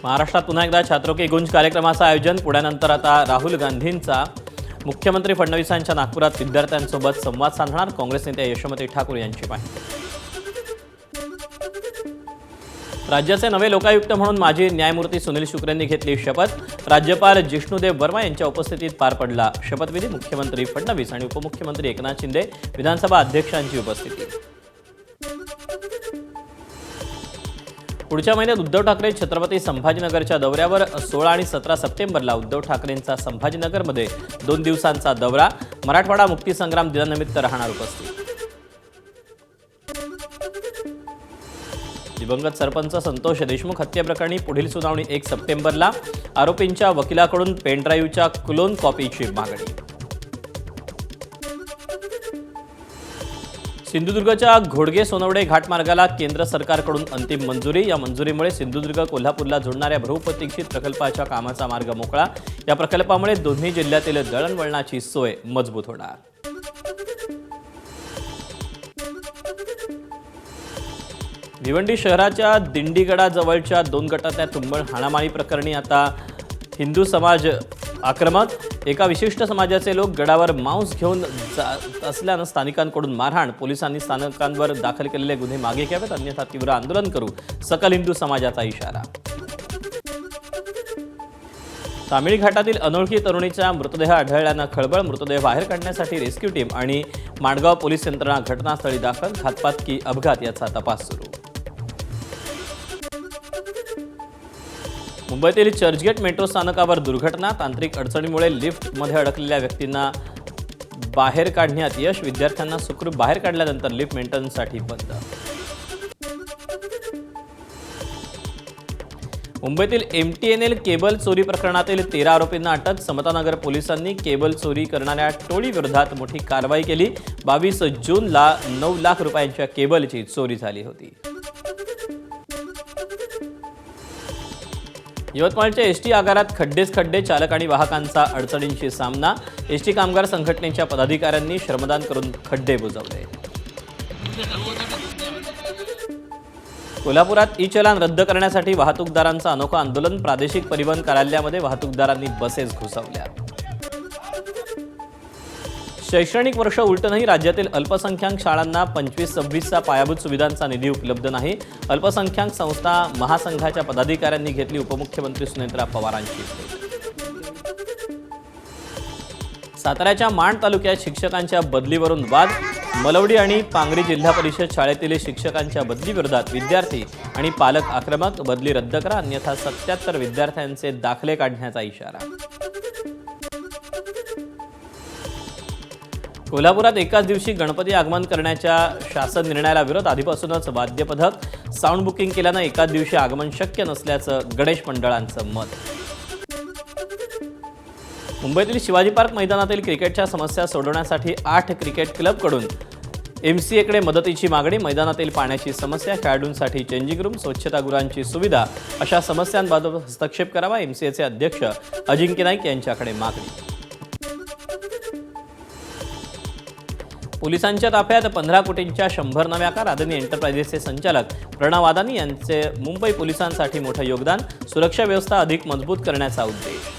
महाराष्ट्रात पुन्हा एकदा छात्रों की गुंज कार्यक्रमाचं आयोजन। पुण्यानंतर आता राहुल गांधींचा मुख्यमंत्री फडणवीसांच्या नागपुरात विद्यार्थ्यांसोबत संवाद साधणार। काँग्रेस नेते यशोमती ठाकूर यांची माहिती। राज्याचे नवे लोकायुक्त म्हणून माजी न्यायमूर्ती सुनील शुक्रेंनी घेतली शपथ। राज्यपाल जिष्णुदेव वर्मा यांच्या उपस्थितीत पार पडला शपथविधी। मुख्यमंत्री फडणवीस आणि उपमुख्यमंत्री एकनाथ शिंदे, विधानसभा अध्यक्षांची उपस्थिती। पुढच्या महिन्यात उद्धव ठाकरे छत्रपती संभाजीनगरच्या दौऱ्यावर। 16 आणि 17 सप्टेंबरला उद्धव ठाकरेंचा संभाजीनगरमध्ये 2 दिवसांचा दौरा। मराठवाडा मुक्तीसंग्राम दिनानिमित्त राहणार उपस्थित। दिवंगत सरपंच संतोष देशमुख हत्येप्रकरणी पुढील सुनावणी 1 सप्टेंबरला। आरोपींच्या वकिलाकडून पेनड्राईव्हच्या क्लोन कॉपीची मागणी। सिंधुदुर्गच्या घोडगे सोनवडे घाटमार्गाला केंद्र सरकारकडून अंतिम मंजुरी। या मंजुरीमुळे सिंधुदुर्ग कोल्हापूरला जोडणाऱ्या बहुप्रतीक्षित प्रकल्पाच्या कामाचा मार्ग मोकळा। या प्रकल्पामुळे दोन्ही जिल्ह्यातील दळणवळणाची सोय मजबूत होणार। भिवंडी शहराच्या दिंडीगडाजवळच्या 2 गटातल्या तुंबळ हाणामारी प्रकरणी आता हिंदू समाज आक्रमक। एका विशिष्ट समाजाचे लोक गडावर मांस घेऊन जात असल्यानं स्थानिकांकडून मारहाण। पोलिसांनी स्थानिकांवर दाखल केलेले गुन्हे मागे घ्यावेत, अन्यथा तीव्र आंदोलन करू, सकल हिंदू समाजाचा इशारा। तामिळ घाटातील अनोळखी तरुणीचा मृतदेह आढळल्यानं खळबळ। मृतदेह बाहेर काढण्यासाठी रेस्क्यू टीम आणि माणगाव पोलीस यंत्रणा घटनास्थळी दाखल। घातपात की अपघात याचा तपास सुरू। मुंबईतील चर्चगेट मेट्रो स्थानकावर दुर्घटना। तांत्रिक अडचणीमुळे लिफ्टमध्ये अडकलेल्या व्यक्तींना बाहेर काढण्यात यश। विद्यार्थ्यांना सुखरूप बाहेर काढल्यानंतर लिफ्ट मेंटेनन्ससाठी बंद। मुंबईतील MTNL केबल चोरी प्रकरणातील 13 आरोपींना अटक। समतानगर पोलिसांनी केबल चोरी करणाऱ्या टोळीविरोधात मोठी कारवाई केली। 22 जूनला 9 लाख रुपयांच्या केबलची चोरी झाली होती। यवतमाळच्या एसटी आगारात खड्डेच खड्डे। चालक आणि वाहकांचा अडचणींशी सामना। एसटी कामगार संघटनेच्या पदाधिकाऱ्यांनी श्रमदान करून खड्डे बुजवले। कोल्हापुरात ई-चलान रद्द करण्यासाठी वाहतूकदारांचं अनोखं आंदोलन। प्रादेशिक परिवहन कार्यालयामध्ये वाहतूकदारांनी बसेस घुसवल्या। शैक्षणिक वर्ष उलटूनही राज्यातील अल्पसंख्याक शाळांना 25-26चा पायाभूत सुविधांचा निधी उपलब्ध नाही। अल्पसंख्याक संस्था महासंघाच्या पदाधिकाऱ्यांनी घेतली उपमुख्यमंत्री सुनेत्रा पवारांची भेट। साताऱ्याच्या माण तालुक्यात शिक्षकांच्या बदलीवरून वाद। मलवडी आणि पांगरी जिल्हा परिषद शाळेतील शिक्षकांच्या बदलीविरोधात विद्यार्थी आणि पालक आक्रमक। बदली रद्द करा, अन्यथा 77 विद्यार्थ्यांचे दाखले काढण्याचा इशारा। कोल्हापुरात एकाच दिवशी गणपती आगमन करण्याच्या शासन निर्णयाला विरोध। आधीपासूनच वाद्यपथक साऊंड बुकिंग केल्यानं एकाच दिवशी आगमन शक्य नसल्याचं गणेश मंडळांचं मत। मुंबईतील शिवाजी पार्क मैदानातील क्रिकेटच्या समस्या सोडवण्यासाठी 8 क्रिकेट क्लबकडून MCAकडे मदतीची मागणी। मैदानातील पाण्याची समस्या, खेळाडूंसाठी चेंजिंग रूम, स्वच्छतागृहांची सुविधा अशा समस्यांबाबत हस्तक्षेप करावा, MCAचे अध्यक्ष अजिंक्य नाईक यांच्याकडे मागणी। पोलिसांच्या ताफ्यात 15 कोटींच्या 100 नव्या कार। अदानी एंटरप्राइजेसचे संचालक प्रणव अदानी यांचे मुंबई पोलिसांसाठी मोठं योगदान। सुरक्षा व्यवस्था अधिक मजबूत करण्याचा उद्देश।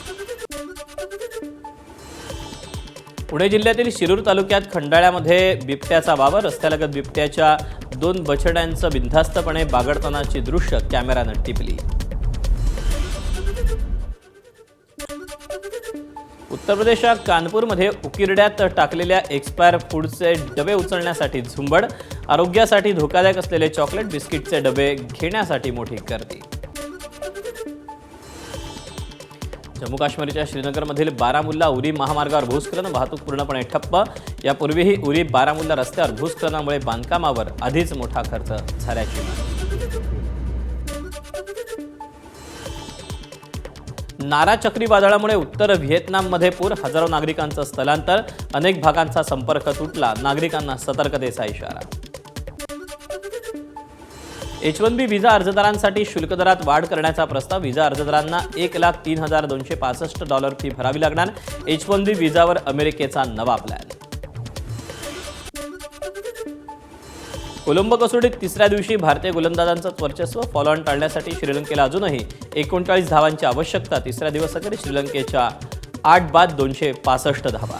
पुणे जिल्ह्यातील शिरूर तालुक्यात खंडाळ्यामध्ये बिबट्याचा वावर। रस्त्यालगत बिबट्याच्या 2 बछड्यांचं बिनधास्तपणे बागडतानाची दृश्य कॅमेऱ्यानं टिपली। उत्तर प्रदेशात कानपूरमध्ये उकिरड्यात टाकलेल्या एक्सपायर फूडचे डबे उचलण्यासाठी झुंबड। आरोग्यासाठी धोकादायक असलेले चॉकलेट बिस्किटचे डबे घेण्यासाठी मोठी गर्दी। जम्मू काश्मीरच्या श्रीनगरमधील बारामुल्ला उरी महामार्गावर भूस्खलन। वाहतूक पूर्णपणे ठप्प। यापूर्वीही उरी बारामुल्ला रस्त्यावर भूस्खलनामुळे बांधकामावर आधीच मोठा खर्च झाल्याची माहिती। नारा चक्रीवादळामुळे उत्तर व्हिएतनाममध्ये पूर। हजारो नागरिकांचं स्थलांतर। अनेक भागांचा संपर्क तुटला। नागरिकांना सतर्कतेचा इशारा। H-1B व्हिसा अर्जदारांसाठी शुल्क दरात वाढ करण्याचा प्रस्ताव। व्हिसा अर्जदारांना $1,03,265 फी भरावी लागणार। H-1B व्हिसावर अमेरिकेचा नवा प्लॅन। कोलंबो कसोटीत तिसऱ्या दिवशी भारतीय गोलंदाजांचं वर्चस्व. फॉलोऑन टाळण्यासाठी श्रीलंकेला अजूनही 39 धावांची आवश्यकता. तिसऱ्या दिवस अखेर श्रीलंकेच्या 8 बाद 265 धावा.